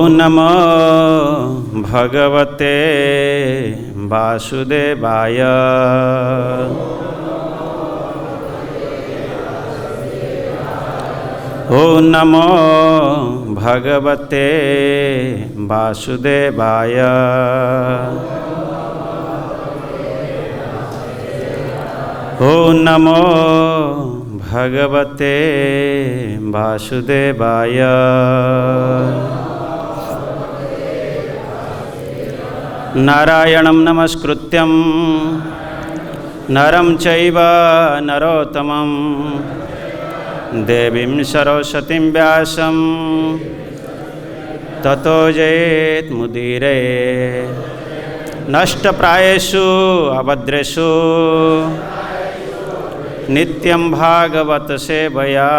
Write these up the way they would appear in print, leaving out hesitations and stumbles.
नमो भगवते वासुदेवाय। ॐ नमो भगवते वासुदेवाय। ॐ नमो भगवते वासुदेवाय। नारायणं नमस्कृत्यं नरं चैव नरोत्तमं देवीं सरस्वतीं व्यासं ततो जयेन्मुदीरये। नष्टप्रायेषु अभद्रेषु नित्यं भागवत सेवया।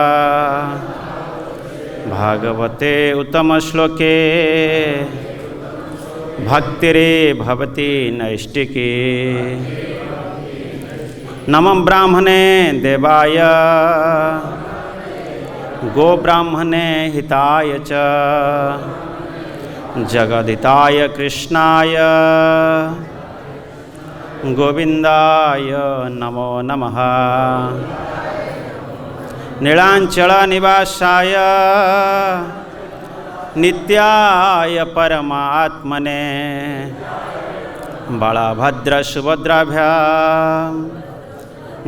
भागवते उत्तमश्लोके भक्तिरे भवति नैष्टिकी। नमो ब्राह्मणे देवाय गोब्राह्मणे हिताय च जगदिताय कृष्णाय गोविंदाय नमो नमः। नीलांचल निवासाय नित्याय परमात्मने बलभद्र सुभद्राभ्यां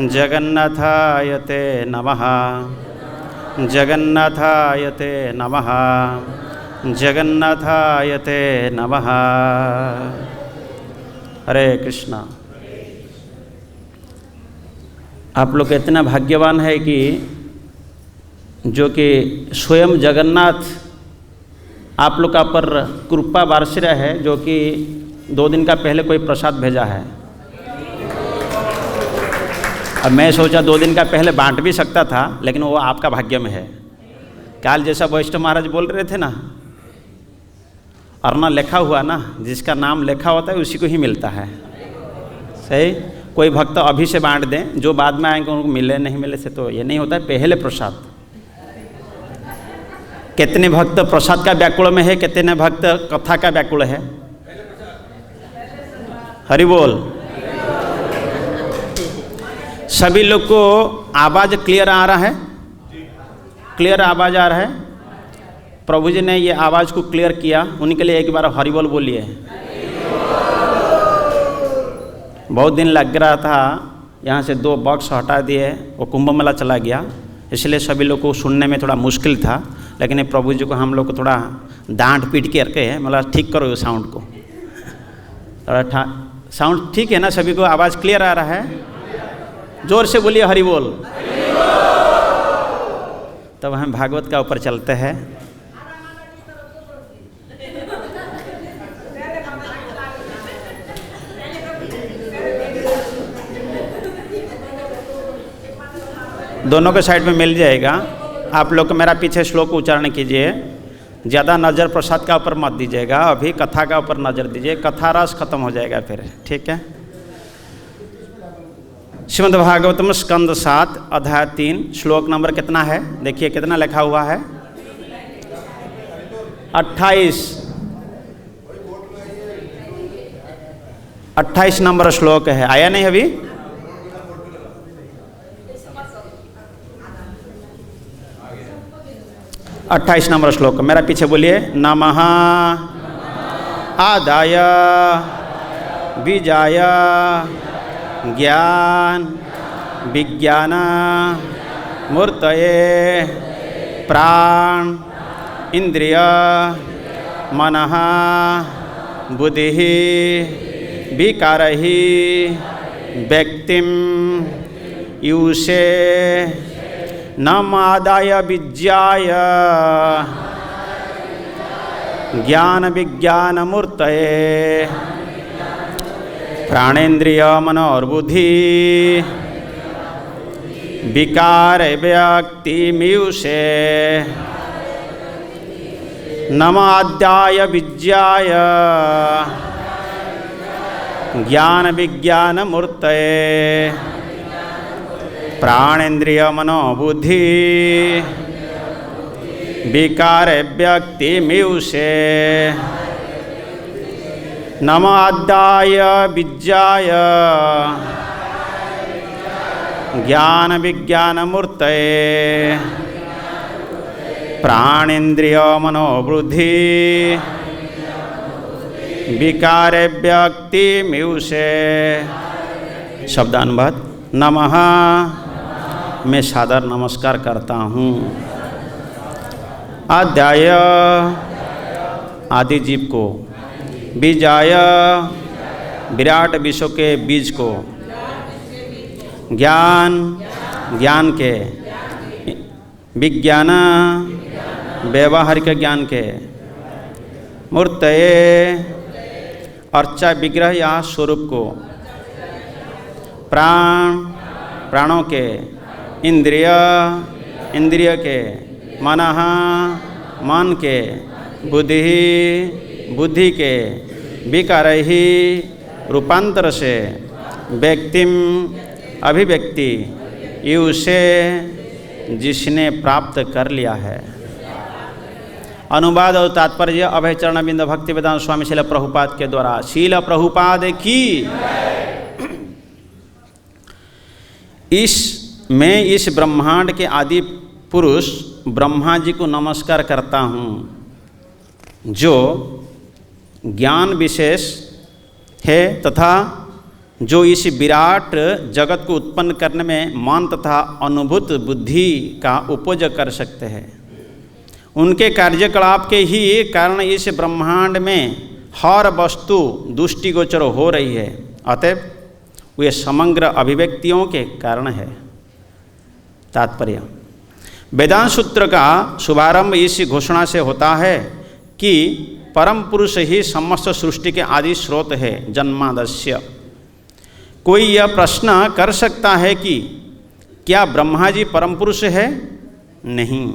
जगन्नाथाय ते नमः। जगन्नाथाय ते नमः। जगन्नाथाय ते नमः। हरे कृष्णा। आप लोग इतना भाग्यवान है कि जो कि स्वयं जगन्नाथ आप लोग का पर कृपा वार्षिक है, जो कि 2 दिन का पहले कोई प्रसाद भेजा है। अब मैं सोचा 2 दिन का पहले बांट भी सकता था, लेकिन वो आपका भाग्य में है। काल जैसा वैष्णव महाराज बोल रहे थे ना, और ना लिखा हुआ ना, जिसका नाम लिखा होता है उसी को ही मिलता है। सही, कोई भक्त अभी से बांट दें, जो बाद में आएंगे उनको मिले नहीं मिले से तो ये नहीं होता है। पहले प्रसाद। कितने भक्त प्रसाद का व्याकुल में है, कितने भक्त कथा का व्याकुल है। हरि बोल। सभी लोग को आवाज़ क्लियर आ रहा है? क्लियर आवाज़ आ रहा है? प्रभु जी ने ये आवाज़ को क्लियर किया, उनके लिए एक बार हरि बोल बोलिए। बहुत दिन लग रहा था, यहाँ से 2 बॉक्स हटा दिए, वो कुंभ मेला चला गया, इसलिए सभी लोग को सुनने में थोड़ा मुश्किल था। लेकिन प्रभु जी को हम लोग को थोड़ा डांट पीट के रखे है, मतलब ठीक करो साउंड को थोड़ा। साउंड ठीक है ना? सभी को आवाज़ क्लियर आ रहा है? जोर से बोलिए हरि बोल। तब हम भागवत का ऊपर चलते हैं। दोनों के साइड में मिल जाएगा। आप लोग मेरा पीछे श्लोक उच्चारण कीजिए। ज़्यादा नज़र प्रसाद का ऊपर मत दीजिएगा, अभी कथा का ऊपर नज़र दीजिए। कथा रस खत्म हो जाएगा फिर, ठीक है? श्रीमद्भागवतम स्कंद 7 अध्याय 3 श्लोक नंबर कितना है? देखिए कितना लिखा हुआ है। 28 नंबर श्लोक है। आया नहीं अभी? अट्ठाईस नंबर श्लोक मेरा पीछे बोलिए। नमः आदाय बीजाय ज्ञान विज्ञान मूर्तये प्राण इंद्रिय मनः बुद्धि विकारहि व्यक्तिं यूषे नमादाय विज्ञाय ज्ञान विज्ञान मूर्तये प्राणेन्द्रिय मनोर्बुद्धि विकार व्यक्तिमीयुषे नमाद्याय विज्ञाय ज्ञान विज्ञान मूर्तये प्राणेन्द्रिय मनोबुद्धि विकार व्यक्तिमीयुषे नमाद्याय विज्ञाय ज्ञान विज्ञान मूर्तये प्राणेन्द्रिय मनोबुद्धि विकार व्यक्तिमीयुषे। शब्दानुवाद। नमः मैं सादर नमस्कार करता हूँ। अध्याय आदि जीव को, बीजाय विराट विश्व के बीज को, ज्ञान ज्ञान के, विज्ञान व्यवहारिक ज्ञान के, मूर्तये अर्चा विग्रह या स्वरूप को, प्राण प्राणों के, इंद्रिय इंद्रिय के, मनः मन के, बुद्धि बुद्धि के, विकारहि रूपांतर से, व्यक्तिम अभिव्यक्ति, युषे जिसने प्राप्त कर लिया है। अनुवाद और तात्पर्य अभय चरण बिंद भक्ति वेदांत स्वामी शील प्रभुपाद के द्वारा। शील प्रभुपाद की। मैं इस ब्रह्मांड के आदि पुरुष ब्रह्मा जी को नमस्कार करता हूँ, जो ज्ञान विशेष है तथा जो इस विराट जगत को उत्पन्न करने में मन तथा अनुभूत बुद्धि का उपयोग कर सकते हैं। उनके कार्यकलाप के ही कारण इस ब्रह्मांड में हर वस्तु दृष्टिगोचर हो रही है। अतएव वे समग्र अभिव्यक्तियों के कारण है। तात्पर्य। वेदांत सूत्र का शुभारंभ इस घोषणा से होता है कि परम पुरुष ही समस्त सृष्टि के आदि स्रोत है, जन्मादस्य। कोई यह प्रश्न कर सकता है कि क्या ब्रह्मा जी परम पुरुष है? नहीं,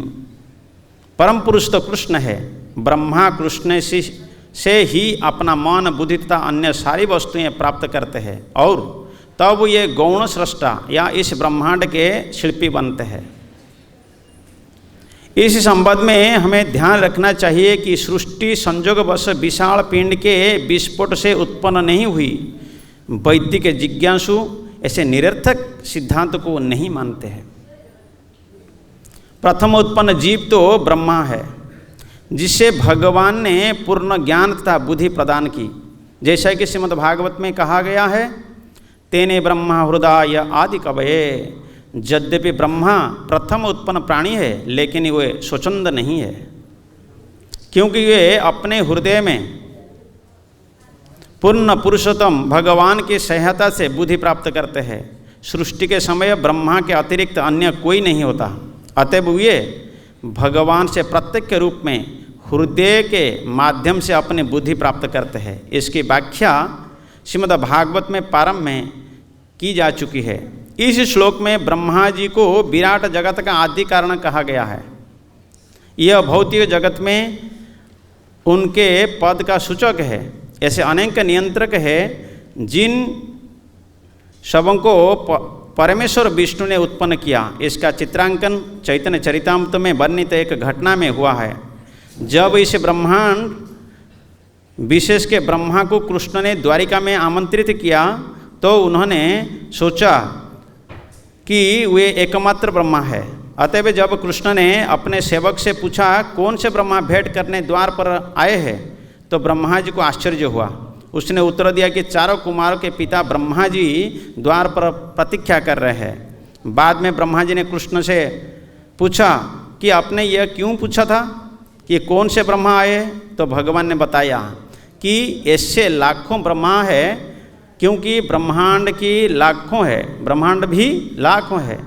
परम पुरुष तो कृष्ण है। ब्रह्मा कृष्ण से ही अपना मन बुद्धि तथा अन्य सारी वस्तुएं प्राप्त करते हैं और तब ये गौण सृष्टा या इस ब्रह्मांड के शिल्पी बनते हैं। इस संबंध में हमें ध्यान रखना चाहिए कि सृष्टि संयोगवश विशाल पिंड के विस्फोट से उत्पन्न नहीं हुई। वैदिक जिज्ञासु ऐसे निरर्थक सिद्धांत को नहीं मानते हैं। प्रथम उत्पन्न जीव तो ब्रह्मा है, जिससे भगवान ने पूर्ण ज्ञान तथा बुद्धि प्रदान की। जैसा कि श्रीमद् भागवत में कहा गया है, तेने ब्रह्मा हृदय आदि कवये। यद्यपि ब्रह्मा प्रथम उत्पन्न प्राणी है, लेकिन वे स्वच्छंद नहीं है, क्योंकि वे अपने हृदय में पूर्ण पुरुषोत्तम भगवान की सहायता से बुद्धि प्राप्त करते हैं। सृष्टि के समय ब्रह्मा के अतिरिक्त अन्य कोई नहीं होता। अतएव वे भगवान से प्रत्यक्ष रूप में हृदय के माध्यम से अपनी बुद्धि प्राप्त करते हैं। इसकी व्याख्या श्रीमद् भागवत में प्रारंभ में की जा चुकी है। इस श्लोक में ब्रह्मा जी को विराट जगत का आदि कारण कहा गया है। यह भौतिक जगत में उनके पद का सूचक है। ऐसे अनेक नियंत्रक है जिन सबों को परमेश्वर विष्णु ने उत्पन्न किया। इसका चित्रांकन चैतन्य चरितामृत में वर्णित एक घटना में हुआ है। जब इस ब्रह्मांड विशेष के ब्रह्मा को कृष्ण ने द्वारिका में आमंत्रित किया, तो उन्होंने सोचा कि वे एकमात्र ब्रह्मा है। अतएव जब कृष्ण ने अपने सेवक से पूछा कौन से ब्रह्मा भेंट करने द्वार पर आए हैं, तो ब्रह्मा जी को आश्चर्य हुआ। उसने उत्तर दिया कि चारों कुमारों के पिता ब्रह्मा जी द्वार पर प्रतीक्षा कर रहे हैं। बाद में ब्रह्मा जी ने कृष्ण से पूछा कि आपने यह क्यों पूछा था कि कौन से ब्रह्मा आए? तो भगवान ने बताया कि ऐसे लाखों ब्रह्मा है, क्योंकि ब्रह्मांड की लाखों है, ब्रह्मांड भी लाखों है।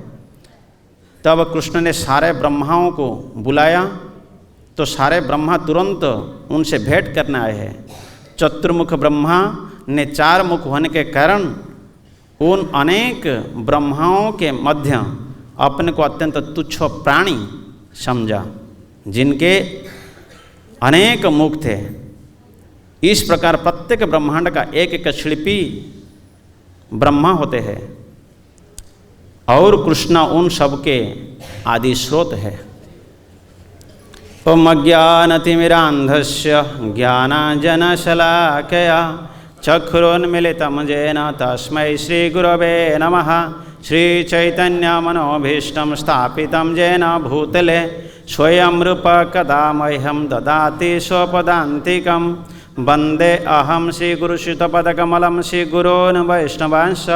तब कृष्ण ने सारे ब्रह्माओं को बुलाया, तो सारे ब्रह्मा तुरंत उनसे भेंट करने आए हैं। चतुर्मुख ब्रह्मा ने 4 मुख होने के कारण उन अनेक ब्रह्माओं के मध्य अपने को अत्यंत तुच्छ प्राणी समझा, जिनके अनेक मुख थे। इस प्रकार प्रत्येक ब्रह्मांड का एक एक शिल्पी ब्रह्मा होते हैं और कृष्ण उन सब के आदि स्रोत है। ओम अज्ञानतिमिरान्धस्य ज्ञानाञ्जनशलाकया चक्षुरुन्मिलितं येन तस्मै श्रीगुरवे नमः। श्रीचैतन्यमनोभीष्टं स्थापितं येन भूतले स्वयं रूप कदा मह्यं ददाति स्वपदान्तिकं। वन्दे अहं श्रीगुरुश्रितपदकमलं श्रीगुरोन् वैष्णवांश्च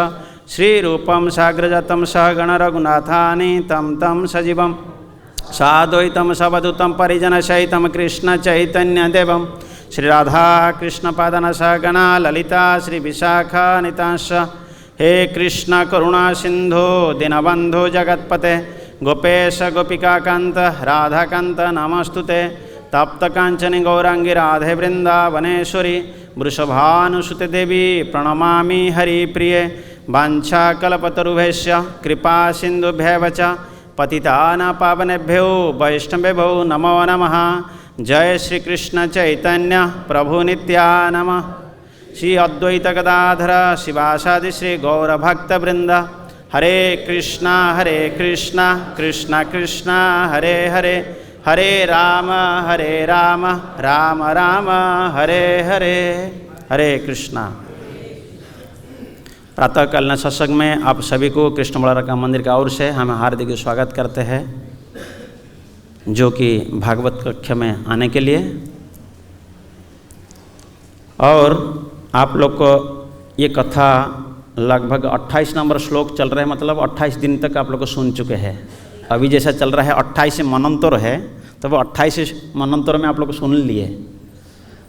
श्रीरूपं साग्रजातं सहगणरघुनाथानीतं तं सजीवं साद्वैतं सवधूतं परिजनसहितं कृष्णचैतन्यदेवं श्रीराधाकृष्णपादान् सहगणा ललिता श्रीविशाखान्वितांश्च। हे कृष्ण करुणा सिंधु दीनबंधु जगत्पते गोपेश गोपिकाकांत राधाकांत नमस्तुते। तप्त कांचन गौरांगी राधे वृंदावनेश्वरी वृषभानुसुते देवी प्रणमामि हरिप्रिये। वाञ्छाकल्पतरुभ्यश्च कृपा सिन्धुभ्येव च पतितानां पावनेभ्यो वैष्णवेभ्यो नमो नमः। जय श्री कृष्ण चैतन्य प्रभु नित्यानंद श्री अद्वैत गदाधर शिवासादि श्री गौरभक्तवृंद। हरे कृष्णा कृष्ण कृष्ण हरे हरे हरे राम राम राम हरे हरे हरे कृष्णा। प्रातःकालीन सत्संग में आप सभी को कृष्ण बलराम मंदिर का ओर से हम हार्दिक स्वागत करते हैं, जो कि भागवत कक्षा में आने के लिए। और आप लोग को ये कथा लगभग 28 नंबर श्लोक चल रहे हैं, मतलब 28 दिन तक आप लोग को सुन चुके हैं। अभी जैसा चल रहा है 28 मनंतर है, तो वो 28 मनंतर में आप लोग को सुन लिए।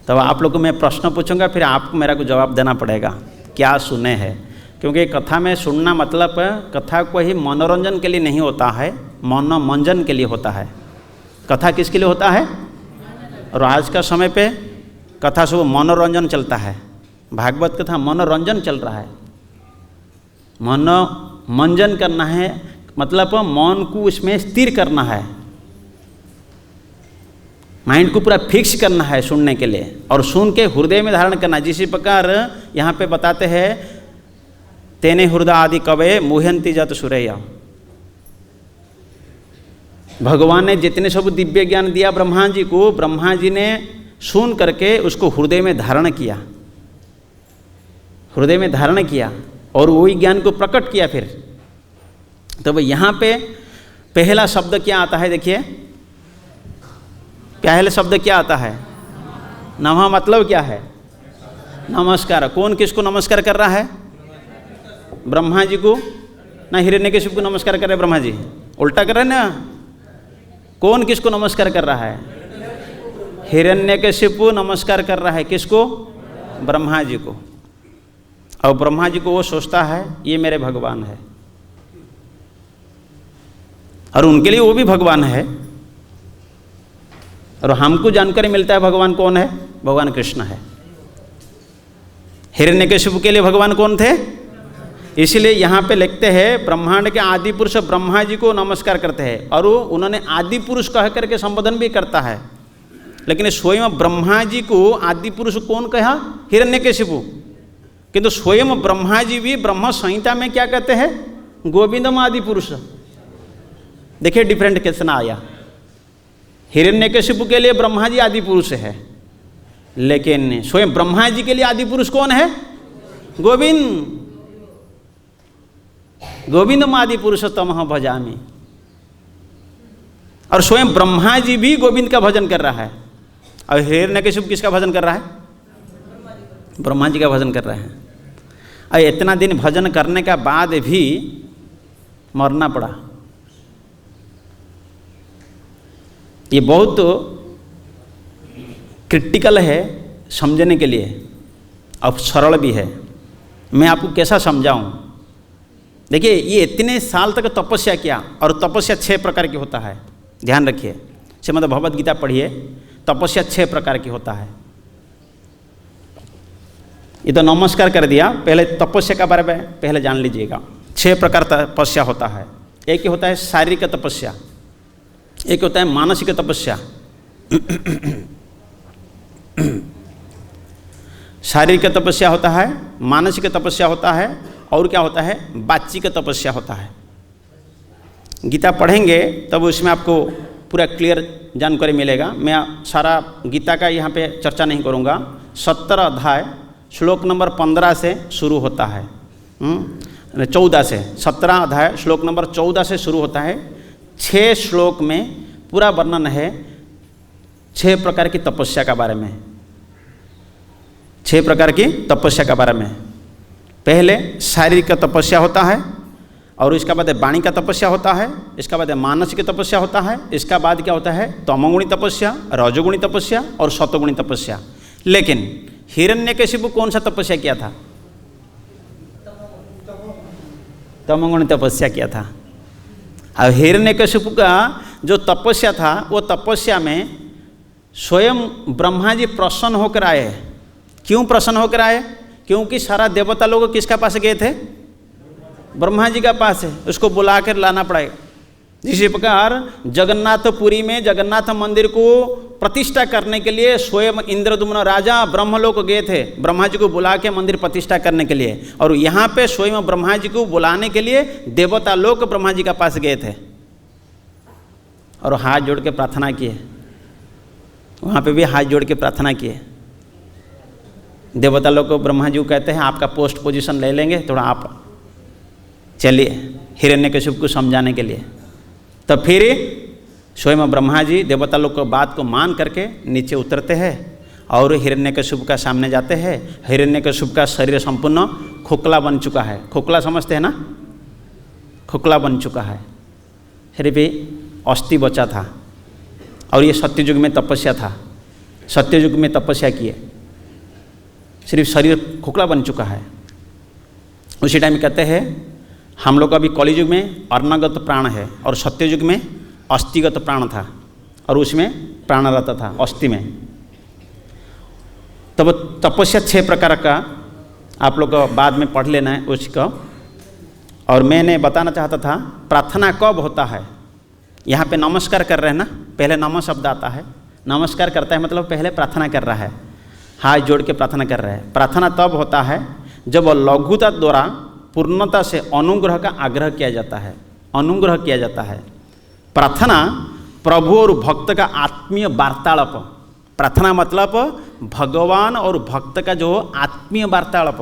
तब आप लोग को मैं प्रश्न पूछूंगा, फिर आपको मेरा को जवाब देना पड़ेगा क्या सुने हैं। क्योंकि कथा में सुनना मतलब कथा को ही मनोरंजन के लिए नहीं होता है, मनोमंजन के लिए होता है। कथा किसके लिए होता है? और आज का समय पे कथा सब मनोरंजन चलता है। भागवत कथा मनोरंजन चल रहा है, मनोमंजन करना है, मतलब मन को उसमें स्थिर करना है, माइंड को पूरा फिक्स करना है सुनने के लिए, और सुन के हृदय में धारण करना। जिस प्रकार यहाँ पे बताते हैं, तेने हृदय आदि कवे मुह्यंति जत सुरैया। भगवान ने जितने सब दिव्य ज्ञान दिया ब्रह्मा जी को, ब्रह्मा जी ने सुन करके उसको हृदय में धारण किया, हृदय में धारण किया और वही ज्ञान को प्रकट किया। फिर तो यहाँ पे पहला शब्द क्या आता है? देखिए पहले शब्द क्या आता है? नमः। मतलब क्या है? नमस्कार। कौन किसको नमस्कार कर रहा है? ब्रह्मा जी को ना हिरण्यकशिपु को नमस्कार कर रहे ब्रह्मा जी? उल्टा कर रहे हैं ना। कौन किसको नमस्कार कर रहा है? हिरण्यकशिपु नमस्कार कर रहा है किसको? ब्रह्मा जी को। और ब्रह्मा जी को वो सोचता है ये मेरे भगवान है, और उनके लिए वो भी भगवान है। और हमको जानकारी मिलता है भगवान कौन है? भगवान कृष्ण है। हिरण्यकशिपु के लिए भगवान कौन थे? इसलिए यहाँ पे लिखते हैं ब्रह्मांड के आदि पुरुष ब्रह्मा जी को नमस्कार करते हैं, और उन्होंने आदि पुरुष कह करके संबोधन भी करता है। लेकिन स्वयं ब्रह्मा जी को आदि पुरुष कौन कहा? हिरण्यकशिपु। किंतु स्वयं ब्रह्मा जी भी ब्रह्म संहिता में क्या कहते हैं? गोविंदम आदि पुरुष। देखिए डिफरेंट क्वेश्चन आया। हिरण्यकशिपु के लिए ब्रह्मा जी आदि पुरुष है, लेकिन स्वयं ब्रह्मा जी के लिए आदि पुरुष कौन है? गोविंद। गोविंदम आदि पुरुष तमह भजामि। और स्वयं ब्रह्मा जी भी गोविंद का भजन कर रहा है, और हिरण्यकशिपु किसका भजन कर रहा है? ब्रह्मा जी का भजन कर रहे हैं। और इतना दिन भजन करने का बाद भी मरना पड़ा। ये बहुत क्रिटिकल है समझने के लिए, और सरल भी है। मैं आपको कैसा समझाऊं? देखिए ये इतने साल तक तपस्या किया, और तपस्या 6 प्रकार की होता है, ध्यान रखिए। मतलब भगवद गीता पढ़िए, तपस्या 6 प्रकार की होता है। ये तो नमस्कार कर दिया, पहले तपस्या का बारे में पहले जान लीजिएगा। 6 प्रकार तपस्या होता है। एक होता है शारीरिक तपस्या, एक होता है मानसिक तपस्या। शारीरिक तपस्या होता है, मानसिक तपस्या होता है, और क्या होता है? वाचिक तपस्या होता है। गीता पढ़ेंगे तब उसमें आपको पूरा क्लियर जानकारी मिलेगा। मैं सारा गीता का यहाँ पे चर्चा नहीं करूँगा। 17 अध्याय श्लोक नंबर 15 से शुरू होता है, 14 से, 17 अध्याय श्लोक नंबर 14 से शुरू होता है। 6 श्लोक में पूरा वर्णन है 6 प्रकार की तपस्या का बारे में, 6 प्रकार की तपस्या का बारे में। पहले शारीरिक का तपस्या होता है, और इसका बाद वाणी का तपस्या होता है, इसका बाद मानसिक तपस्या होता है, इसका बाद क्या होता है तमोगुणी तपस्या, रजोगुणी तपस्या और सतोगुणी तपस्या। लेकिन हिरण्यकशिपु कौन सा तपस्या किया था? तमोगुणी तपस्या किया था। और हिरण्यकशिपु का जो तपस्या था वो तपस्या में स्वयं ब्रह्मा जी प्रसन्न होकर आए। क्यों प्रसन्न होकर आए? क्योंकि सारा देवता लोग किसका पास गए थे? ब्रह्मा जी का पास है, उसको बुला कर लाना पड़ेगा। इसी प्रकार जगन्नाथपुरी में जगन्नाथ मंदिर को प्रतिष्ठा करने के लिए स्वयं इंद्रद्युम्न राजा ब्रह्मलोक गए थे, ब्रह्मा जी को बुला के मंदिर प्रतिष्ठा करने के लिए। और यहाँ पे स्वयं ब्रह्मा जी को बुलाने के लिए देवता लोग ब्रह्मा जी का पास गए थे और हाथ जोड़ के प्रार्थना किए। वहाँ पे भी हाथ जोड़ के प्रार्थना किए। देवता लोग को ब्रह्मा जी को कहते हैं आपका पोस्ट पोजीशन ले लेंगे, थोड़ा आप चलिए हिरण्यकशिपु को समझाने के लिए। तो फिर स्वयं ब्रह्मा जी देवता लोग को बात को मान करके नीचे उतरते हैं और हिरण्यकशिपु का सामने जाते हैं। हिरण्यकशिपु का शरीर संपूर्ण खोखला बन चुका है। खोखला समझते हैं ना? खोखला बन चुका है, फिर भी अस्थि बचा था। और ये सत्ययुग में तपस्या था, सत्ययुग में तपस्या किए, सिर्फ शरीर खोखला बन चुका है। उसी टाइम कहते हैं हम लोग अभी कलियुग में अर्णगत प्राण है और सत्ययुग में अस्थिगत प्राण था, और उसमें प्राण रहता था अस्थि में। तब तपस्या 6 प्रकार का आप लोग को बाद में पढ़ लेना है उसका। और मैंने बताना चाहता था प्रार्थना कब होता है। यहाँ पे नमस्कार कर रहे हैं ना, पहले नमः शब्द आता है। नमस्कार करता है मतलब पहले प्रार्थना कर रहा है, हाथ जोड़ के प्रार्थना कर रहा है। प्रार्थना तब होता है जब लघुता द्वारा पूर्णता से अनुग्रह का आग्रह किया जाता है, अनुग्रह किया जाता है। प्रार्थना प्रभु और भक्त का आत्मीय वार्तालाप। प्रार्थना मतलब भगवान और भक्त का जो आत्मीय वार्तालाप।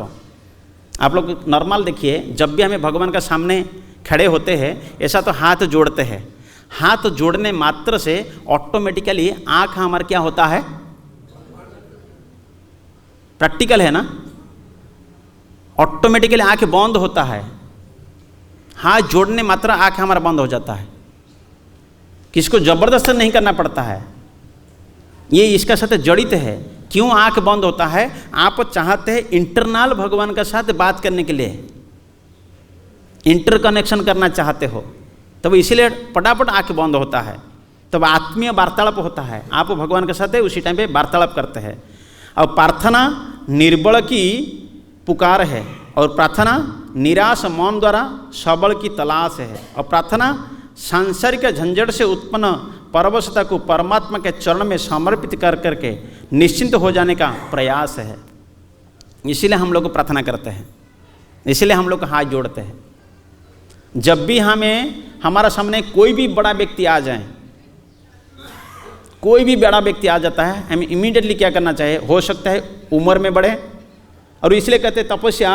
आप लोग नॉर्मल देखिए, जब भी हमें भगवान का सामने खड़े होते हैं ऐसा तो हाथ जोड़ते हैं। हाथ जोड़ने मात्र से ऑटोमेटिकली आँख हमारा क्या होता है? प्रैक्टिकल है ना, ऑटोमेटिकली आँख बंद होता है। हाथ जोड़ने मात्र आँख हमारा बंद हो जाता है, किसको जबरदस्त नहीं करना पड़ता है। ये इसका साथ जड़ित है। क्यों आँख बंद होता है? आप चाहते हैं इंटरनल भगवान के साथ बात करने के लिए, इंटरकनेक्शन करना चाहते हो, तब इसीलिए फटाफट आँख बंद होता है। तब आत्मीय वार्तालाप होता है, आप भगवान के साथ उसी टाइम पे वार्तालाप करते हैं। और प्रार्थना निर्बल की पुकार है, और प्रार्थना निराश मन द्वारा सबल की तलाश है। और प्रार्थना सांसारिक झंझट से उत्पन्न परवशता को परमात्मा के चरण में समर्पित कर करके निश्चिंत हो जाने का प्रयास है। इसीलिए हम लोग प्रार्थना करते हैं, इसीलिए हम लोग हाथ जोड़ते हैं। जब भी हमारा सामने कोई भी बड़ा व्यक्ति आ जाए, कोई भी बड़ा व्यक्ति आ जाता है, हमें इमीडिएटली क्या करना चाहिए? हो सकता है उम्र में बढ़े, और इसलिए कहते तपस्या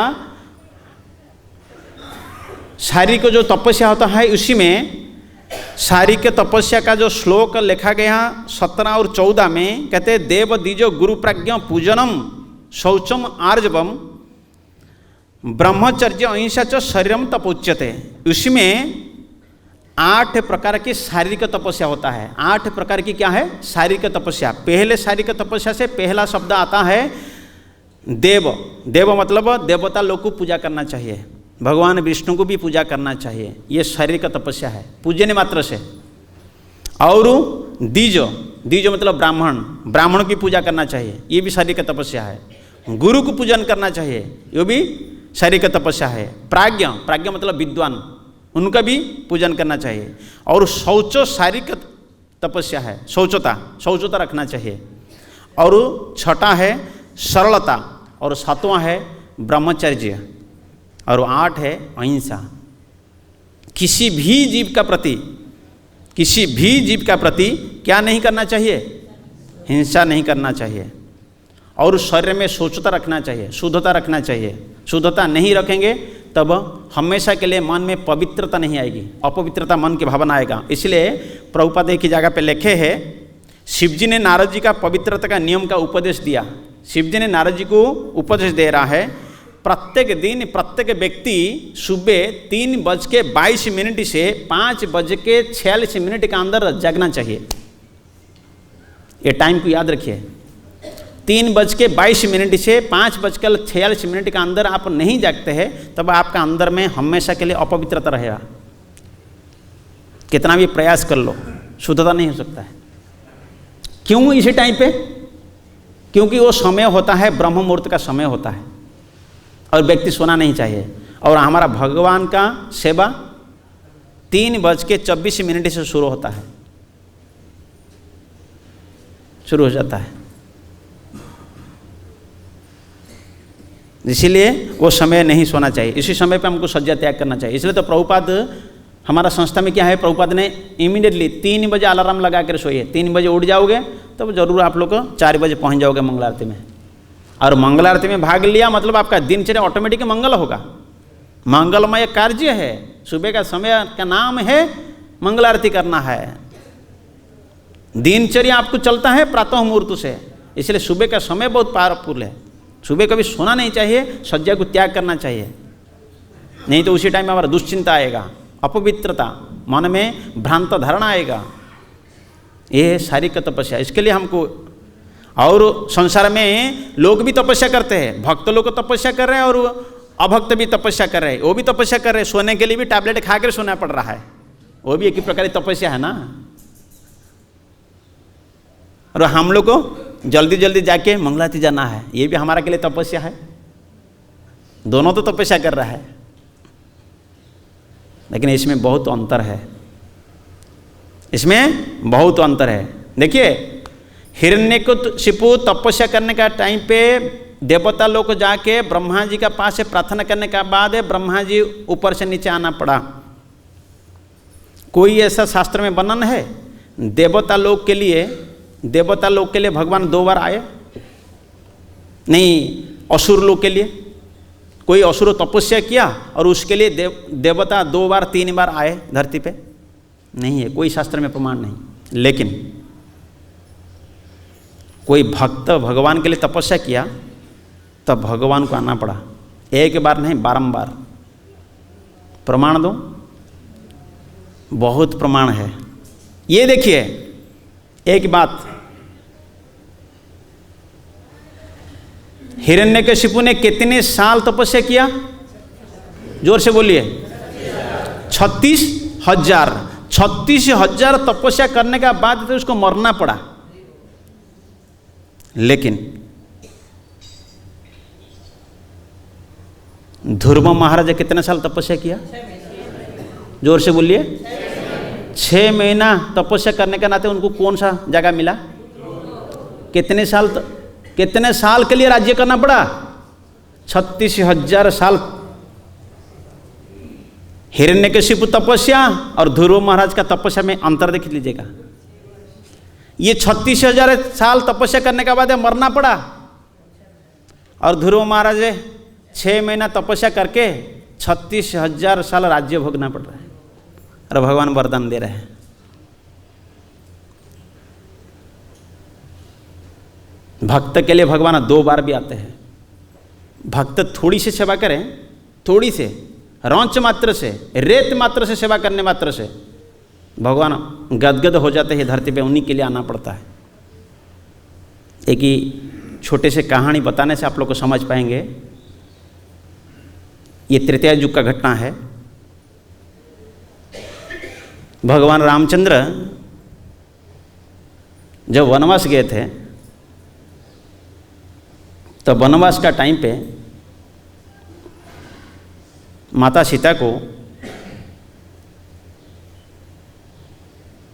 शारीरिक जो तपस्या होता है उसी में शारीरिक तपस्या का जो श्लोक लिखा गया 17 और 14 में कहते देव दीजो गुरु प्रज्ञा पूजनम शौचम आर्जवम ब्रह्मचर्य अहिंसा च शरीरम तपोच्यते। उसमें 8 प्रकार की शारीरिक तपस्या होता है। 8 प्रकार की क्या है? शारीरिक तपस्या। पहले शारीरिक तपस्या से पहला शब्द आता है देव। देव मतलब देवता लोग को पूजा करना चाहिए, भगवान विष्णु को भी पूजा करना चाहिए। ये शारीरिक तपस्या है, पूजने मात्र से। और द्विज, द्विज मतलब ब्राह्मण, ब्राह्मण की पूजा करना चाहिए, ये भी शारीरिक तपस्या है। गुरु को पूजन करना चाहिए, ये भी शारीरिक तपस्या है। प्राज्ञ, प्राज्ञ मतलब विद्वान, उनका भी पूजन करना चाहिए। और शौच शारीरिक तपस्या है, शौचता, शौचता रखना चाहिए। और छठा है सरलता, और सातवां है ब्रह्मचर्य, और 8 है अहिंसा। किसी भी जीव का प्रति किसी भी जीव का प्रति क्या नहीं करना चाहिए, हिंसा नहीं करना चाहिए, और उस शरीर में स्वच्छता रखना चाहिए, शुद्धता रखना चाहिए। शुद्धता नहीं रखेंगे तब हमेशा के लिए मन में पवित्रता नहीं आएगी, अपवित्रता मन की भावना आएगा। इसलिए प्रभुपाद एक ही जगह पे लिखे हैं, शिवजी ने नारद जी का पवित्रता का नियम का उपदेश दिया। शिवजी ने नारद जी को उपदेश दे रहा है, प्रत्येक दिन प्रत्येक व्यक्ति सुबह 3:22 से 5:46 के अंदर जागना चाहिए। ये टाइम को याद रखिए, 3:22 से 5:46 के अंदर आप नहीं जागते हैं तब आपका अंदर में हमेशा के लिए अपवित्रता रहेगा। कितना भी प्रयास कर लो, शुद्धता नहीं हो सकता है। क्यों इसी टाइम पे? क्योंकि वो समय होता है, ब्रह्म मुहूर्त का समय होता है और व्यक्ति सोना नहीं चाहिए। और हमारा भगवान का सेवा 3:24 से शुरू होता है, शुरू हो जाता है। इसीलिए वो समय नहीं सोना चाहिए, इसी समय पे हमको शଯ୍या त्याग करना चाहिए। इसलिए तो प्रभुपाद हमारा संस्था में क्या है, प्रभुपाद ने इमीडिएटली 3 बजे अलार्म लगा कर सोइए, 3 बजे उठ जाओगे तब जरूर आप लोग 4 बजे पहुंच जाओगे मंगल आरती में। और मंगल आरती में भाग लिया मतलब आपका दिनचर्या ऑटोमेटिक मंगल होगा, मंगलमय कार्य है। सुबह का समय का नाम है मंगल आरती करना है। दिनचर्या आपको चलता है प्रातः मुहूर्त से, इसलिए सुबह का समय बहुत पावरफुल है। सुबह कभी सोना नहीं चाहिए, शଯ୍या को त्याग करना चाहिए, नहीं तो उसी टाइम हमारा दुश्चिंता आएगा, अपवित्रता, मन में भ्रांत धारणा आएगा। ये है शारीरिक तपस्या। इसके लिए हमको, और संसार में लोग भी तपस्या करते हैं, भक्त लोग तपस्या कर रहे हैं और अभक्त भी तपस्या कर रहे हैं, वो भी तपस्या कर रहे हैं। सोने के लिए भी टैबलेट खा कर सोना पड़ रहा है, वो भी एक ही प्रकार की तपस्या है ना। और हम लोग को जल्दी जल्दी जाके मंगलाती जाना है, ये भी हमारा के लिए तपस्या है। दोनों तो तपस्या कर रहा है, लेकिन इसमें बहुत अंतर है, इसमें बहुत अंतर है। देखिए, हिरण्यकशिपु तपस्या करने का टाइम पे देवता लोग को जाके ब्रह्मा जी का पास से प्रार्थना करने के बाद ब्रह्मा जी ऊपर से नीचे आना पड़ा। कोई ऐसा शास्त्र में वर्णन है देवता लोग के लिए, देवता लोग के लिए भगवान 2 बार आए? नहीं। असुर लोग के लिए कोई असुर तपस्या किया और उसके लिए देवता 2 बार 3 बार आए धरती पे? नहीं है, कोई शास्त्र में प्रमाण नहीं। लेकिन कोई भक्त भगवान के लिए तपस्या किया तब भगवान को आना पड़ा, एक बार नहीं बारंबार। प्रमाण दो, बहुत प्रमाण है। ये देखिए एक बात, हिरण्यकशिपु ने कितने साल तपस्या किया? जोर से बोलिए। 36,000। 36,000 तपस्या करने के बाद तो उसको मरना पड़ा। लेकिन ध्रुव महाराज कितने साल तपस्या किया? जोर से बोलिए। 6 महीना तपस्या करने के नाते उनको कौन सा जगह मिला? कितने साल के लिए राज्य करना पड़ा? 36,000 साल। हिरण्यकशिपु तपस्या और ध्रुव महाराज का तपस्या में अंतर देख लीजिएगा। ये 36,000 साल तपस्या करने के बाद मरना पड़ा, और ध्रुव महाराज 6 महीना तपस्या करके 36,000 साल राज्य भोगना पड़ रहा है, और भगवान वरदान दे रहे हैं। भक्त के लिए भगवान 2 बार भी आते हैं। भक्त थोड़ी सी सेवा करें, थोड़ी से रौंच मात्र से, रेत मात्र से सेवा करने मात्र से भगवान गदगद हो जाते हैं धरती पे, उन्हीं के लिए आना पड़ता है। एक ही छोटे से कहानी बताने से आप लोग को समझ पाएंगे। ये त्रेता युग का घटना है। भगवान रामचंद्र जब वनवास गए थे तो वनवास का टाइम पे माता सीता को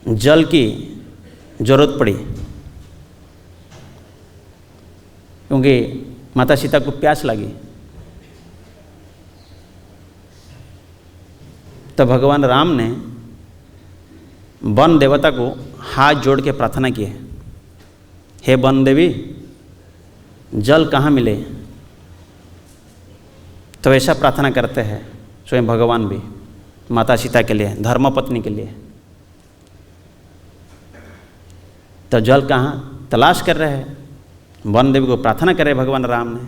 जल की जरूरत पड़ी, क्योंकि माता सीता को प्यास लगी। तो भगवान राम ने वन देवता को हाथ जोड़ के प्रार्थना किए, हे वन देवी जल कहाँ मिले। तो ऐसा प्रार्थना करते हैं स्वयं भगवान भी माता सीता के लिए, धर्मपत्नी के लिए। तो जल कहाँ तलाश कर रहे हैं, वन देवी को प्रार्थना करे भगवान राम ने।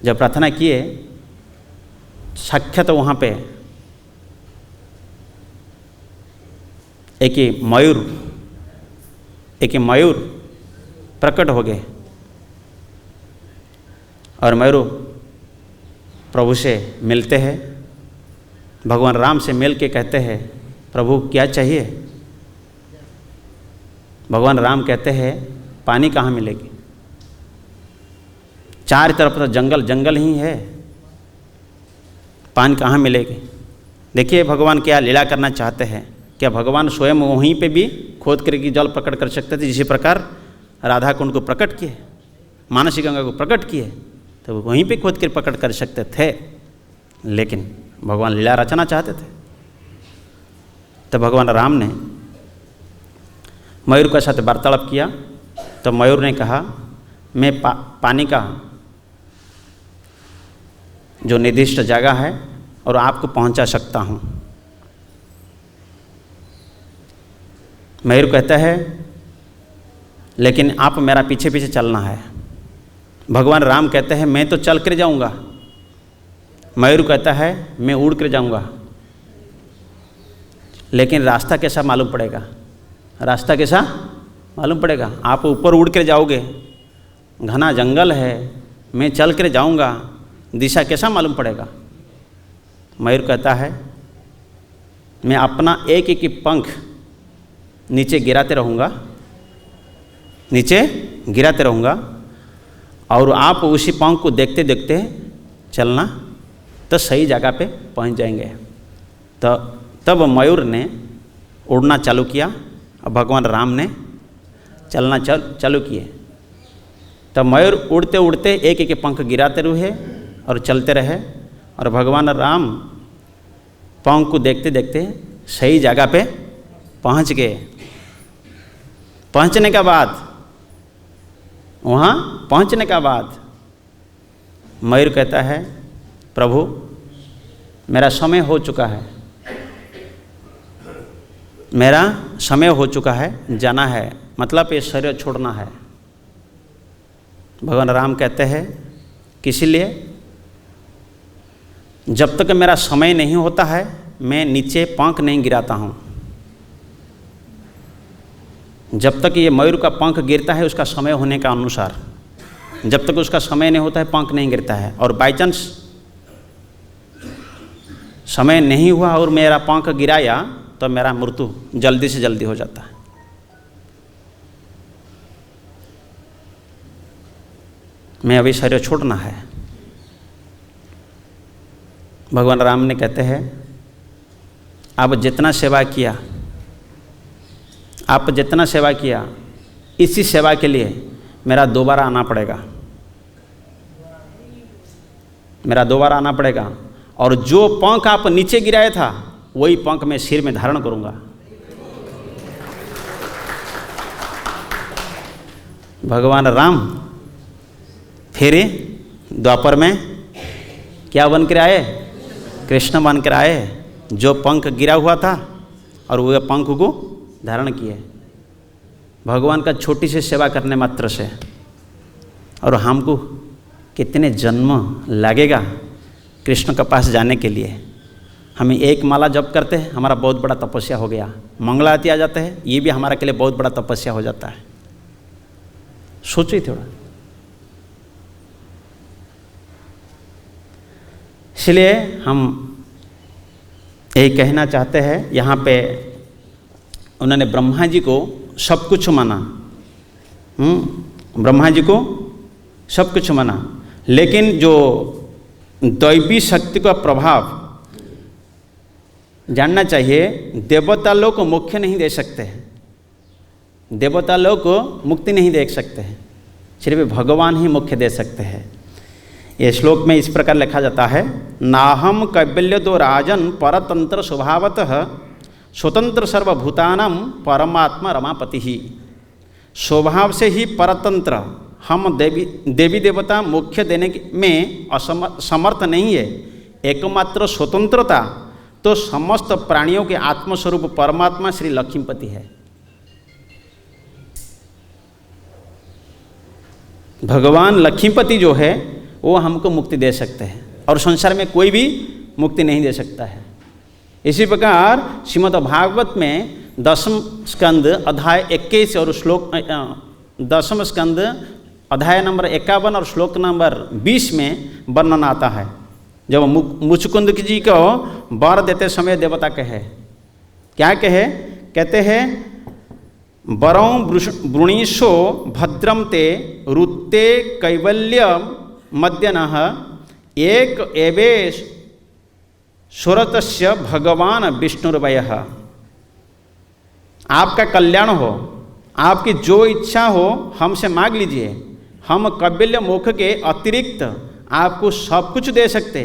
जब प्रार्थना किए साक्षात वहाँ पे एक ही मयूर प्रकट हो गए और मयूर प्रभु से मिलते हैं, भगवान राम से मिल के कहते हैं प्रभु क्या चाहिए। भगवान राम कहते हैं पानी कहाँ मिलेगी, चार तरफ तो जंगल जंगल ही है, पानी कहाँ मिलेगी। देखिए भगवान क्या लीला करना चाहते हैं। क्या भगवान स्वयं वहीं पे भी खोद करके जल प्रकट कर सकते थे, जिसी प्रकार राधा कुंड को प्रकट किए, मानसी गंगा को प्रकट किए, तो वहीं पे खोद कर प्रकट कर सकते थे, लेकिन भगवान लीला रचना चाहते थे। तो भगवान राम ने मयूर के साथ वार्तालाप किया। तो मयूर ने कहा मैं पानी का जो निर्दिष्ट जगह है और आपको पहुंचा सकता हूं। मयूर कहता है लेकिन आप मेरा पीछे पीछे चलना है। भगवान राम कहते हैं मैं तो चल कर जाऊंगा। मयूर कहता है मैं उड़ कर जाऊंगा, लेकिन रास्ता कैसा मालूम पड़ेगा, रास्ता कैसा मालूम पड़ेगा। आप ऊपर उड़ कर जाओगे, घना जंगल है, मैं चल कर जाऊंगा, दिशा कैसा मालूम पड़ेगा। मयूर कहता है मैं अपना एक एक पंख नीचे गिराते रहूँगा और आप उसी पंख को देखते देखते चलना, तो सही जगह पे पहुंच जाएंगे। तो तब मयूर ने उड़ना चालू किया और भगवान राम ने चलना चालू किए। तब मयूर उड़ते उड़ते एक एक पंख गिराते रहे और चलते रहे, और भगवान राम पंख को देखते देखते सही जगह पे पहुंच गए। पहुंचने के बाद मयूर कहता है प्रभु मेरा समय हो चुका है, जाना है, मतलब ये शरीर छोड़ना है। भगवान राम कहते हैं किस लिए, जब तक मेरा समय नहीं होता है मैं नीचे पंख नहीं गिराता हूँ। जब तक ये मयूर का पंख गिरता है उसका समय होने का अनुसार, जब तक उसका समय नहीं होता है पंख नहीं गिरता है। और बाई चांस समय नहीं हुआ और मेरा पंख गिराया तो मेरा मृत्यु जल्दी से जल्दी हो जाता है। मैं अभी शरीर छोड़ना है। भगवान राम ने कहते हैं आप जितना सेवा किया इसी सेवा के लिए मेरा दोबारा आना पड़ेगा, और जो पंख आप नीचे गिराया था वही पंख मैं सिर में धारण करूंगा। भगवान राम फिर द्वापर में क्या बन कर आए, कृष्ण बन कर आए। जो पंख गिरा हुआ था और वह पंख को धारण किए। भगवान का छोटी सी सेवा करने मात्र से, और हमको कितने जन्म लगेगा कृष्ण के पास जाने के लिए। हमें एक माला जप करते हैं हमारा बहुत बड़ा तपस्या हो गया, मंगलारती आ जाते हैं, ये भी हमारे के लिए बहुत बड़ा तपस्या हो जाता है। सोचिए थोड़ा। इसलिए हम यही कहना चाहते हैं, यहाँ पे उन्होंने ब्रह्मा जी को सब कुछ माना, ब्रह्मा जी को सब कुछ माना, लेकिन जो दैवी शक्ति का प्रभाव जानना चाहिए। देवता लोग को मुख्य नहीं दे सकते हैं, देवता लोग को मुक्ति नहीं दे सकते हैं, सिर्फ भगवान ही मुख्य दे सकते हैं। ये श्लोक में इस प्रकार लिखा जाता है, नाहम कैवल्य दो राजन परतंत्र स्वभावतः स्वतंत्र सर्वभूतानां परमात्मा रमापति ही, स्वभाव से ही परतंत्र। हम देवी देवता मोक्ष देने में समर्थ नहीं है। एकमात्र स्वतंत्रता तो समस्त प्राणियों के आत्मस्वरूप परमात्मा श्री लक्ष्मीपति है। भगवान लक्ष्मीपति जो है वो हमको मुक्ति दे सकते हैं और संसार में कोई भी मुक्ति नहीं दे सकता है। इसी प्रकार श्रीमद् भागवत में 10वें स्कंद अध्याय 21 और श्लोक 10वें स्कंद अध्याय नंबर 51 और श्लोक नंबर 20 में वर्णन आता है। जब मुचकुंद जी को वर देते समय देवता कहे, क्या कहे? कहते हैं वरौ वृणीषो भद्रम ते रुते कैवल्य मद्यनः एक एवेश सुरतस्य भगवान विष्णुर्वयः। आपका कल्याण हो, आपकी जो इच्छा हो हमसे मांग लीजिए, हम कैवल्य मोक्ष के अतिरिक्त आपको सब कुछ दे सकते,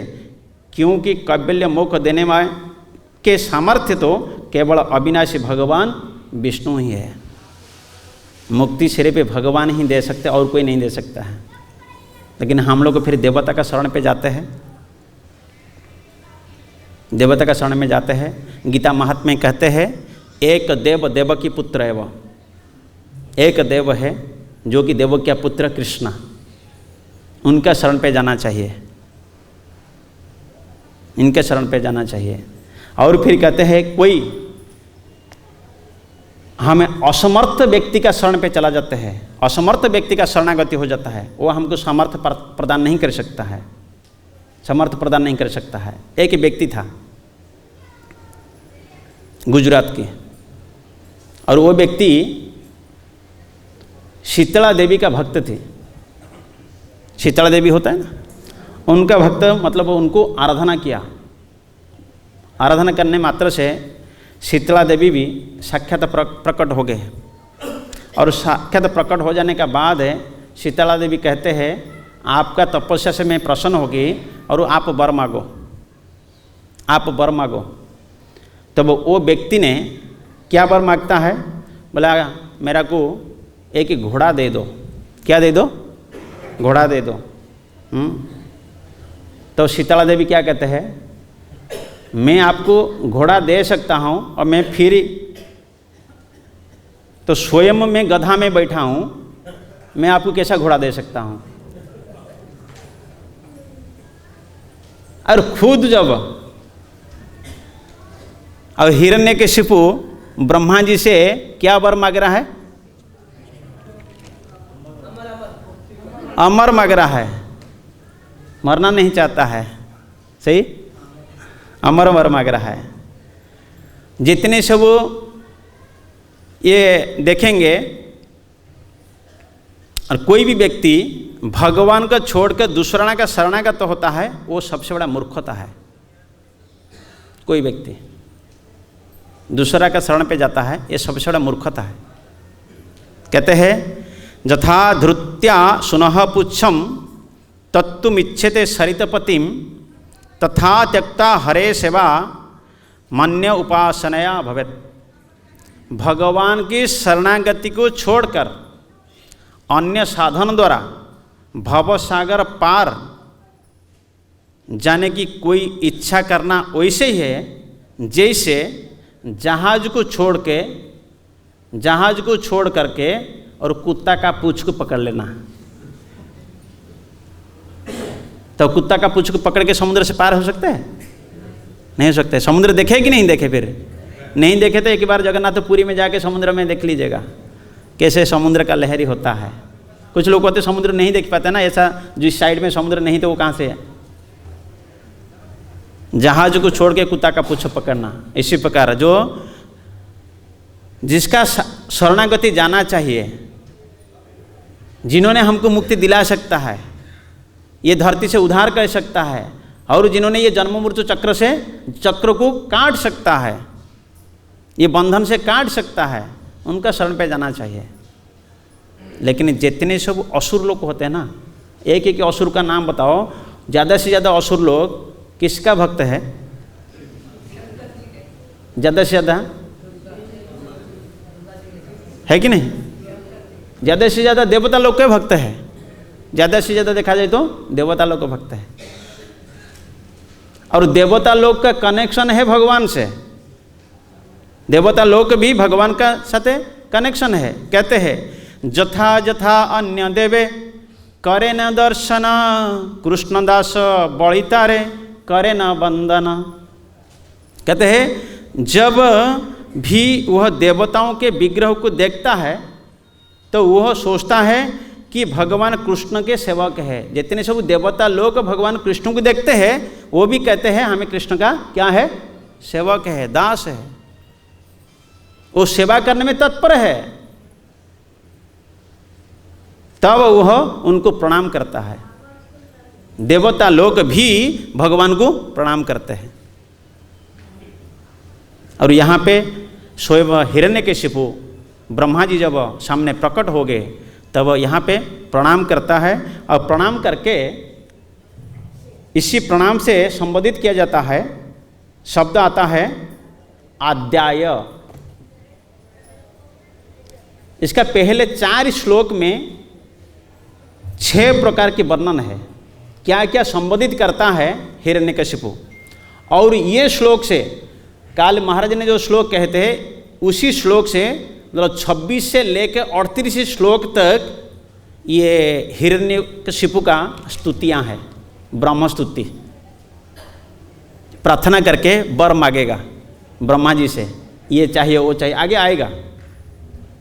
क्योंकि कैवल्य मोक्ष देने वाले के सामर्थ्य तो केवल अविनाशी भगवान विष्णु ही है। मुक्ति सिर्फ भगवान ही दे सकते, और कोई नहीं दे सकता है। लेकिन हम लोग फिर देवता का शरण पे जाते हैं, देवता का शरण में जाते हैं। गीता महात्म्य कहते हैं एक देव देवकी पुत्र एवं, एक देव है जो कि देवकी का पुत्र कृष्ण, उनका शरण पे जाना चाहिए, इनके शरण पे जाना चाहिए। और फिर कहते हैं कोई हमें असमर्थ व्यक्ति का शरण पे चला जाते हैं, असमर्थ व्यक्ति का शरणागति हो जाता है, वो हमको सामर्थ्य प्रदान नहीं कर सकता है, समर्थ प्रदान नहीं कर सकता है। एक व्यक्ति था गुजरात के, और वो व्यक्ति शीतला देवी का भक्त थे। शीतला देवी होता है ना, उनका भक्त, मतलब उनको आराधना किया। आराधना करने मात्र से शीतला देवी भी साक्षात प्रकट हो गए, और साक्षात प्रकट हो जाने के बाद शीतला देवी कहते हैं आपका तपस्या से मैं प्रसन्न हो गई और आप वर मांगो, आप वर मांगो। तब वो व्यक्ति ने क्या वर मांगता है? बोला मेरा को एक घोड़ा दे दो। क्या दे दो? घोड़ा दे दो। तो शीतला देवी क्या कहते हैं? मैं आपको घोड़ा दे सकता हूँ, और मैं फिर तो स्वयं मैं गधा में बैठा हूँ, मैं आपको कैसा घोड़ा दे सकता हूँ? और खुद जब और हिरण्यकशिपु ब्रह्मा जी से क्या वर मांग रहा है? अमर मांग रहा है, मरना नहीं चाहता है, सही, अमर वर मांग रहा है। जितने सब ये देखेंगे, और कोई भी व्यक्ति भगवान का छोड़कर दूसरा का शरणागत होता है, वो सबसे बड़ा मूर्ख होता है। कोई व्यक्ति दूसरा का शरण पे जाता है, ये सबसे बड़ा मूर्खता है। कहते हैं यथा धृत्या सुनः पुच्छम तत्तुमिच्छते सरितपतिम तथा त्यक्ता हरे सेवा मन्य उपासनया भवेत्। भगवान की शरणागति को छोड़कर अन्य साधन द्वारा भवसागर पार जाने की कोई इच्छा करना वैसे ही है जैसे जहाज को छोड़ करके और कुत्ता का पूंछ को पकड़ लेना। तो कुत्ता का पूंछ को पकड़ के समुद्र से पार हो सकते हैं? नहीं हो सकते। समुद्र देखे कि नहीं देखे? फिर नहीं देखे तो एक बार जगन्नाथपुरी में जाके समुद्र में देख लीजिएगा कैसे समुद्र का लहरी होता है। कुछ लोग होते समुद्र नहीं देख पाते ना, ऐसा जिस साइड में समुद्र नहीं तो वो कहाँ से है? जहाज को छोड़ के कुत्ता का पूंछ पकड़ना। इसी प्रकार जो जिसका शरणागति जाना चाहिए, जिन्होंने हमको मुक्ति दिला सकता है, ये धरती से उद्धार कर सकता है, और जिन्होंने ये जन्म मृत्यु चक्र को काट सकता है, ये बंधन से काट सकता है, उनका शरण पे जाना चाहिए। लेकिन जितने सब असुर लोग होते हैं ना, एक एक असुर का नाम बताओ, ज़्यादा से ज़्यादा असुर लोग किसका भक्त है? ज़्यादा से ज़्यादा है कि नहीं? ज़्यादा से ज़्यादा देवता लोग के भक्त है, ज़्यादा से ज़्यादा देखा जाए तो देवता लोग के भक्त है। और देवता लोग का कनेक्शन है भगवान से, देवता लोग भी भगवान का साथ कनेक्शन है। कहते हैं जथा जथा अन्य देवे करे न दर्शन, कृष्णदास बलितारे करे न वंदन। कहते हैं जब भी वह देवताओं के विग्रह को देखता है तो वह सोचता है कि भगवान कृष्ण के सेवक है। जितने सब देवता लोग भगवान कृष्ण को देखते हैं वो भी कहते हैं हमें कृष्ण का क्या है, सेवक है, दास है, वो सेवा करने में तत्पर है। तब वह उनको प्रणाम करता है। देवता लोग भी भगवान को प्रणाम करते हैं। और यहाँ पे स्वयं हिरण्यकशिपु ब्रह्मा जी जब सामने प्रकट हो गए तब यहाँ पे प्रणाम करता है। और प्रणाम करके इसी प्रणाम से संबोधित किया जाता है, शब्द आता है आद्याय। इसका पहले 4 श्लोक में 6 प्रकार के वर्णन है, क्या क्या संबोधित करता है हिरण्यकशिपु। और ये श्लोक से काल महाराज ने जो श्लोक कहते हैं उसी श्लोक से मतलब 26 से लेकर 38 श्लोक तक ये हिरण्यकशिपु का स्तुतियाँ हैं, ब्रह्म स्तुति। प्रार्थना करके वर मांगेगा ब्रह्मा जी से, ये चाहिए वो चाहिए, आगे आएगा।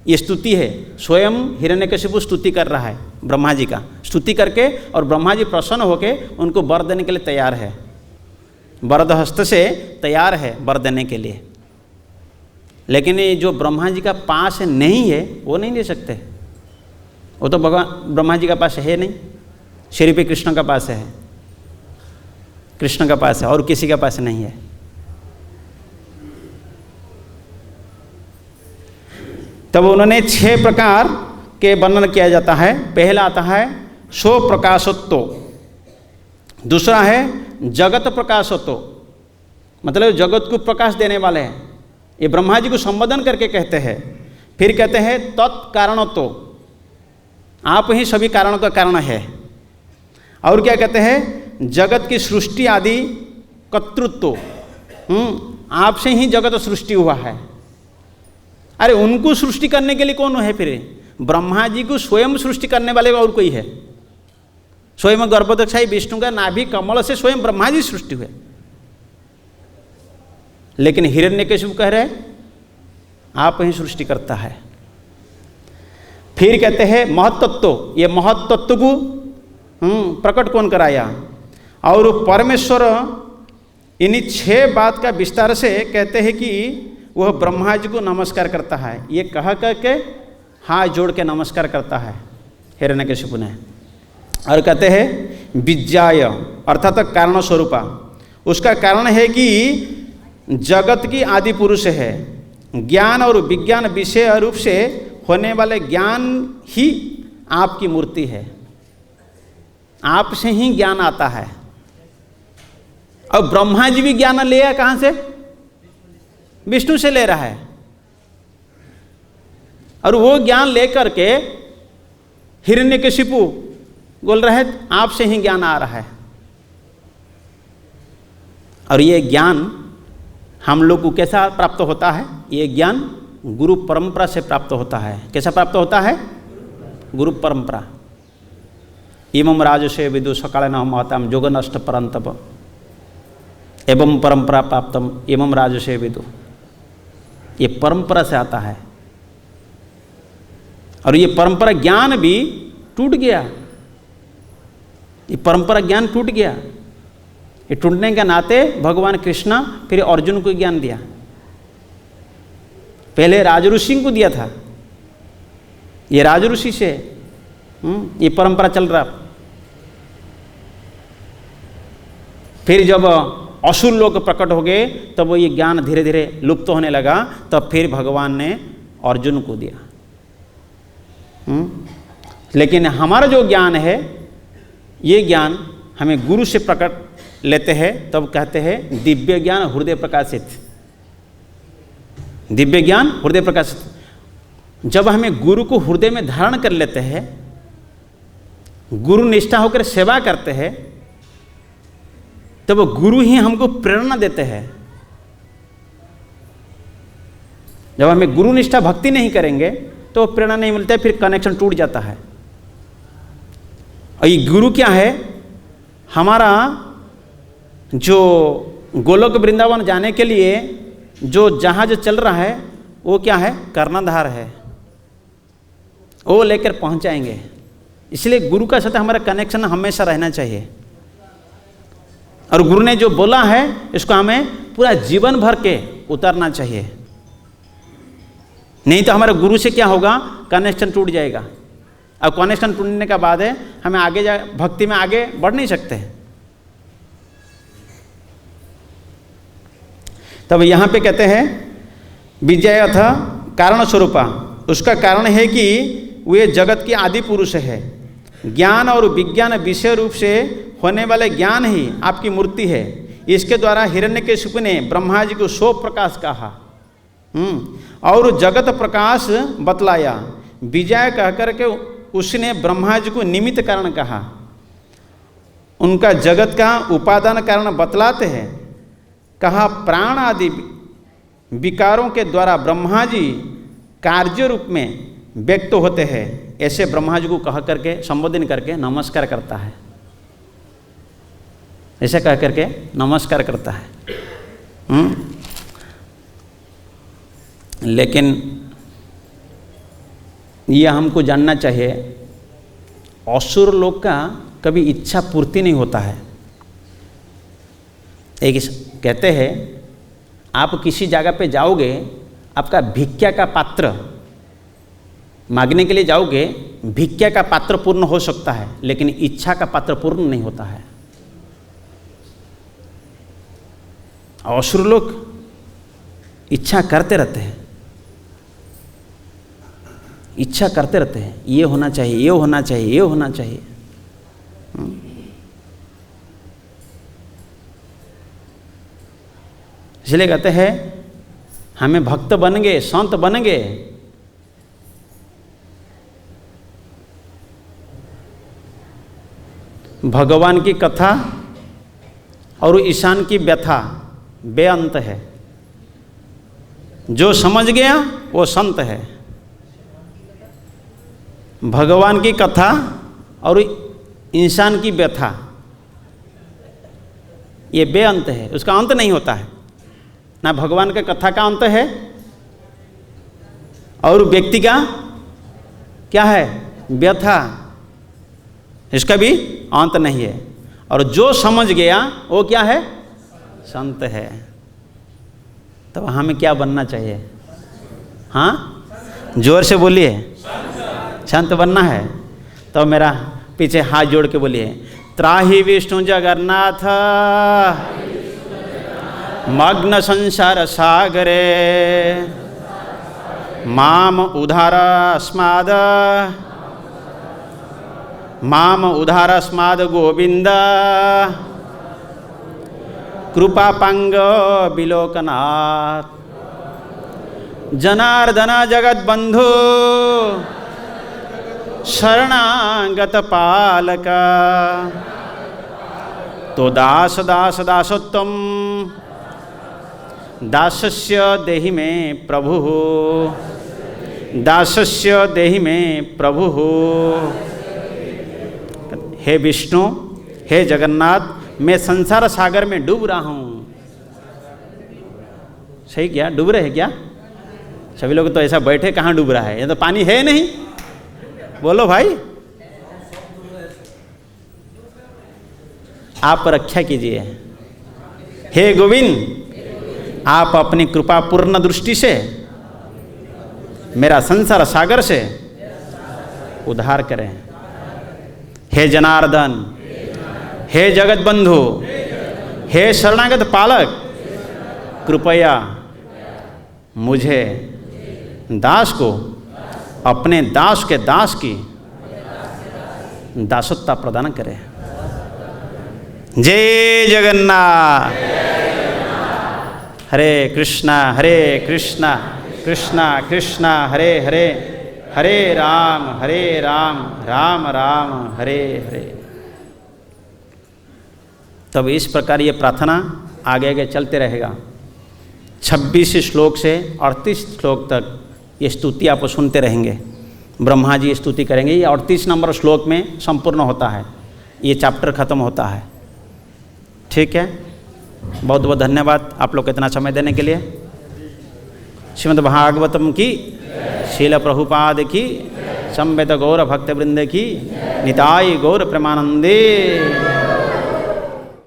ये स्तुति है, स्वयं हिरण्यकशिपु स्तुति कर रहा है ब्रह्मा जी का, स्तुति करके और ब्रह्मा जी प्रसन्न होके उनको वर देने के लिए तैयार है, वरद हस्त से तैयार है वर देने के लिए। लेकिन ये जो ब्रह्मा जी का पास नहीं है वो नहीं दे सकते, वो तो भगवान ब्रह्मा जी का पास है नहीं, श्री पे कृष्ण का पास है, कृष्ण का पास है और किसी का पास नहीं है। तब उन्होंने 6 प्रकार के वर्णन किया जाता है। पहला आता है सो प्रकाशत्व, दूसरा है जगत प्रकाशत्व, मतलब जगत को प्रकाश देने वाले हैं, ये ब्रह्मा जी को संबोधन करके कहते हैं। फिर कहते हैं तत्कारणत्व, आप ही सभी कारणों का कारण है। और क्या कहते हैं जगत की सृष्टि आदि कर्तृत्व, आपसे ही जगत सृष्टि हुआ है। अरे उनको सृष्टि करने के लिए कौन है फिर? ब्रह्मा जी को स्वयं सृष्टि करने वाले और कोई है? स्वयं गर्भोदक्षाई विष्णु का नाभि कमल से स्वयं ब्रह्मा जी सृष्टि हुए। लेकिन हिरण्यकशिपु कह रहे आप ही सृष्टि करता है। फिर कहते हैं महत्तत्व, ये महत्तत्व को प्रकट कौन कराया? और परमेश्वर इन्हीं 6 बात का विस्तार से कहते हैं कि वह ब्रह्मा जी को नमस्कार करता है। ये कह करके हाथ जोड़ के नमस्कार करता है हिरण्यकशिपु ने। और कहते हैं विज्ञाय अर्थात कारण स्वरूपा, उसका कारण है कि जगत की आदि पुरुष है, ज्ञान और विज्ञान विषय रूप से होने वाले ज्ञान ही आपकी मूर्ति है, आपसे ही ज्ञान आता है। और ब्रह्मा जी भी ज्ञान ले आया कहाँ से? विष्णु से ले रहा है। और वो ज्ञान लेकर के हिरण्यकशिपु बोल रहे हैं आपसे ही ज्ञान आ रहा है। और ये ज्ञान हम लोग को कैसा प्राप्त होता है? ये ज्ञान गुरु परंपरा से प्राप्त होता है। कैसा प्राप्त होता है? गुरु परंपरा। इमं राजसे विदु सकाले न महताम जोग नष्ट परंतप एवं परंपरा प्राप्तम इमं राजसे विदु, ये परंपरा से आता है। और ये परंपरा ज्ञान भी टूट गया, ये परंपरा ज्ञान टूट गया। ये टूटने के नाते भगवान कृष्ण फिर अर्जुन को ज्ञान दिया। पहले राजऋषि को दिया था, ये राजऋषि से ये परंपरा चल रहा। फिर जब असुर लोग प्रकट हो गए तब वो ये ज्ञान धीरे धीरे लुप्त होने लगा, तब फिर भगवान ने अर्जुन को दिया। लेकिन हमारा जो ज्ञान है ये ज्ञान हमें गुरु से प्रकट लेते हैं, तब कहते हैं दिव्य ज्ञान हृदय प्रकाशित। दिव्य ज्ञान हृदय प्रकाशित। जब हमें गुरु को हृदय में धारण कर लेते हैं, गुरु निष्ठा होकर सेवा करते हैं, तब वो गुरु ही हमको प्रेरणा देते हैं। जब हमें गुरु निष्ठा भक्ति नहीं करेंगे तो प्रेरणा नहीं मिलता है, फिर कनेक्शन टूट जाता है। और ये गुरु क्या है? हमारा जो गोलोक वृंदावन जाने के लिए जो जहाज चल रहा है वो क्या है? कर्णधार है, वो लेकर पहुंचाएंगे। इसलिए गुरु का साथ हमारा कनेक्शन हमेशा रहना चाहिए। और गुरु ने जो बोला है इसको हमें पूरा जीवन भर के उतारना चाहिए, नहीं तो हमारे गुरु से क्या होगा? कनेक्शन टूट जाएगा। और कनेक्शन टूटने के बाद है हमें आगे भक्ति में आगे बढ़ नहीं सकते। तब यहाँ पे कहते हैं विजयथ कारण स्वरूपा, उसका कारण है कि वे जगत के आदि पुरुष है। ज्ञान और विज्ञान विषय रूप से होने वाले ज्ञान ही आपकी मूर्ति है। इसके द्वारा हिरण्यकशिपु ने ब्रह्मा जी को सो प्रकाश कहा और जगत प्रकाश बतलाया। विजय कहकर के उसने ब्रह्मा जी को निमित्त कारण कहा। उनका जगत का उपादान कारण बतलाते हैं। कहा प्राण आदि विकारों के द्वारा ब्रह्मा जी कार्य रूप में व्यक्त होते हैं। ऐसे ब्रह्मा जी को कह करके संबोधन करके नमस्कार करता है, ऐसे कह करके नमस्कार करता है। लेकिन यह हमको जानना चाहिए, असुर लोग का कभी इच्छा पूर्ति नहीं होता है। एक कहते हैं आप किसी जगह पे जाओगे, आपका भिक्षा का पात्र मांगने के लिए जाओगे, भिक्षा का पात्र पूर्ण हो सकता है लेकिन इच्छा का पात्र पूर्ण नहीं होता है। असुर लोग इच्छा करते रहते हैं, इच्छा करते रहते हैं, ये होना चाहिए, ये होना चाहिए, ये होना चाहिए। इसलिए कहते हैं हमें भक्त बन गए, संत बन गए, भगवान की कथा और ईशान की व्यथा बेअंत है। जो समझ गया वो संत है। भगवान की कथा और इंसान की व्यथा ये बेअंत है, उसका अंत नहीं होता है। ना भगवान का कथा का अंत है और व्यक्ति का क्या है? व्यथा, इसका भी अंत नहीं है। और जो समझ गया वो क्या है? संत है। तो हमें क्या बनना चाहिए? हाँ, जोर से बोलिए, संत बनना है। तो मेरा पीछे हाथ जोड़ के बोलिए, त्राहि विष्णु जगन्नाथ मग्न संसार सागरे माम उद्धारस्माद गोविंद कृपापांग विलोकनाथ जनार्दन जगद्बंधु शरणागत पालक तो दास दास दासोत्तम दासस्य देहि में प्रभु, दासस्य देहि में प्रभु। हे विष्णु, हे जगन्नाथ, मैं संसार सागर में डूब रहा हूँ। सही क्या? डूब रहे हैं क्या? सभी लोग तो ऐसा बैठे, कहाँ डूब रहा है? ये तो पानी है नहीं। बोलो भाई, आप रक्षा कीजिए। हे गोविंद, आप अपनी कृपा पूर्ण दृष्टि से मेरा संसार सागर से उद्धार करें। हे जनार्दन, हे जगत बंधु, हे शरणागत पालक, कृपया मुझे दास को अपने दास के दास की दासत्ता प्रदान करें। जय जगन्नाथ। हरे कृष्णा कृष्णा कृष्णा हरे हरे, हरे राम राम राम हरे हरे। तब इस प्रकार ये प्रार्थना आगे आगे चलते रहेगा। 26 श्लोक से 38 श्लोक तक ये स्तुति आप सुनते रहेंगे। ब्रह्मा जी स्तुति करेंगे। ये 38 नंबर श्लोक में संपूर्ण होता है, ये चैप्टर खत्म होता है। ठीक है, बहुत बहुत धन्यवाद आप लोग को इतना समय देने के लिए। श्रीमद् भागवतम की, शील प्रभुपाद की, संवेद गौर भक्त वृंद की, निताई गौर प्रेमानंदे।